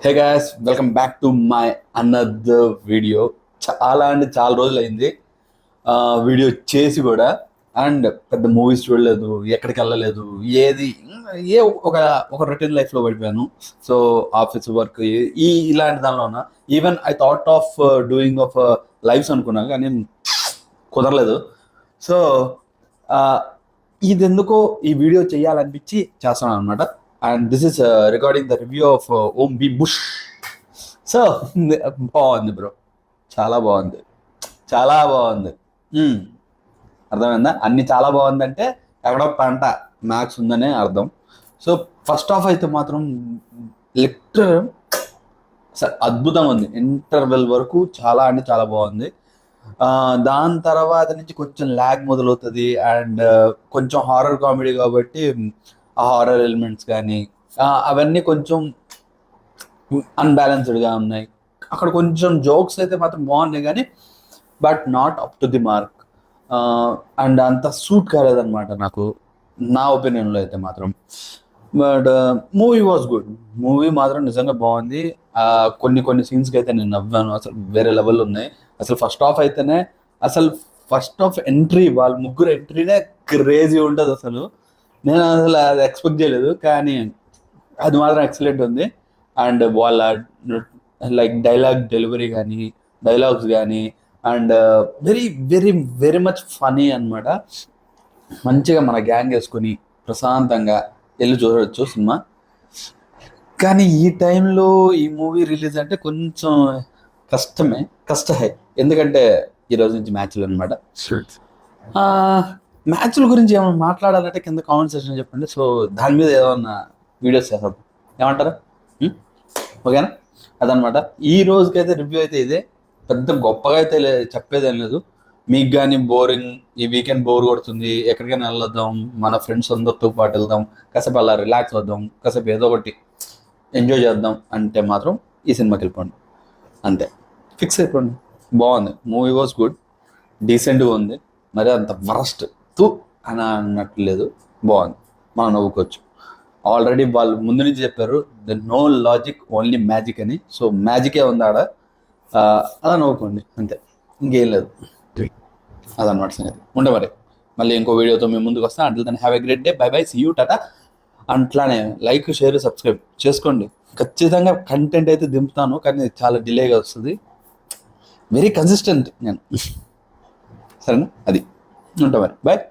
Hey guys, welcome back to my another video. చాలా రోజులు అయింది వీడియో చేసి కూడా. అండ్ పెద్ద మూవీస్ చూడలేదు, ఎక్కడికి వెళ్ళలేదు, ఏది ఏ ఒక ఒక రొటీన్ లైఫ్లో పడిపోయాను. సో ఆఫీస్ వర్క్ ఇలాంటి దానిలో ఉన్నా. Even I thought of doing of lives అనుకున్నాను, కానీ కుదరలేదు. సో ఇది ఎందుకో ఈ వీడియో చేయాలనిపించి చేస్తున్నాను అనమాట. And this is recording the review of Om Bheem Bush. So బాగుంది బ్రో, చాలా బాగుంది, చాలా బాగుంది. అర్థమైందా? అన్ని చాలా బాగుందంటే ఎక్కడో పంట మ్యాక్స్ ఉందనే అర్థం. సో ఫస్ట్ హాఫ్ అయితే మాత్రం లెక్టర్ అద్భుతంగా ఉంది. ఇంటర్వెల్ వరకు చాలా అంటే చాలా బాగుంది. దాని తర్వాత నుంచి కొంచెం ల్యాగ్ మొదలవుతుంది. అండ్ కొంచెం హారర్ కామెడీ కాబట్టి ఆ హారర్ ఎలిమెంట్స్ కానీ అవన్నీ కొంచెం అన్బ్యాలెన్స్డ్గా ఉన్నాయి. అక్కడ కొంచెం జోక్స్ అయితే మాత్రం బాగున్నాయి, కానీ but not up to the mark. And అంత సూట్ కాలేదన్నమాట నాకు, నా ఒపీనియన్లో అయితే మాత్రం. But movie was good. Movie మాత్రం నిజంగా బాగుంది. కొన్ని సీన్స్కి అయితే నేను నవ్వాను. అసలు వేరే లెవెల్ ఉన్నాయి. అసలు ఫస్ట్ ఆఫ్ ఎంట్రీ, వాళ్ళ ముగ్గురు ఎంట్రీనే క్రేజీ ఉంటుంది. అసలు నేను అసలు అది ఎక్స్పెక్ట్ చేయలేదు, కానీ అది మాత్రం ఎక్సలెంట్ ఉంది. అండ్ వాళ్ళ లైక్ డైలాగ్ డెలివరీ కానీ, డైలాగ్స్ కానీ, and very very very much funny అనమాట. మంచిగా మన గ్యాంగ్ వేసుకొని ప్రశాంతంగా వెళ్ళి చూడవచ్చు సినిమా. కానీ ఈ టైంలో ఈ మూవీ రిలీజ్ అంటే కొంచెం కష్టమే. ఎందుకంటే ఈరోజు నుంచి మ్యాచ్లు అనమాట. మ్యాచ్ల గురించి ఏమైనా మాట్లాడాలంటే కింద కామెంట్ సెక్షన్ చెప్పండి. సో దాని మీద ఏమన్నా వీడియోస్ చేస్తాం, ఏమంటారా? ఓకేనా? అదనమాట ఈ రోజుకైతే రివ్యూ అయితే ఇదే. పెద్ద గొప్పగా అయితే చెప్పేదేం లేదు. మీకు కానీ బోరింగ్, ఈ వీకెండ్ బోర్ కొడుతుంది, ఎక్కడికైనా వెళ్ళొద్దాం, మన ఫ్రెండ్స్ అందరితో పాటు వెళ్దాం, కాసేపు అలా రిలాక్స్ అవుదాం, కాసేపు ఏదో ఒకటి ఎంజాయ్ చేద్దాం అంటే మాత్రం ఈ సినిమాకి వెళ్ళిపోండి. అంతే, ఫిక్స్ అయిపోండి. బాగుంది, మూవీ వాజ్ గుడ్, డీసెంట్గా ఉంది. మరి అంత వరస్ట్ అని అన్నట్టు లేదు, బాగుంది, మనం నవ్వుకోవచ్చు. ఆల్రెడీ వాళ్ళు ముందు నుంచి చెప్పారు, the no logic only magic అని. సో మ్యాజికే ఉంది ఆడ, అలా నవ్వుకోండి అంతే, ఇంకేం లేదు. అదనమాట సంగతి. ఉండే మరి మళ్ళీ ఇంకో వీడియోతో మేము ముందుకు వస్తాం. అంటే దాన్ని have a great day, bye bye, see you, tata. అట్లానే లైక్, షేర్, సబ్స్క్రైబ్ చేసుకోండి. ఖచ్చితంగా కంటెంట్ అయితే దింపుతాను, కానీ చాలా డిలేగా వస్తుంది. వెరీ కన్సిస్టెంట్ నేను. సరేనా? అది ఉంటా మరి, బాయ్.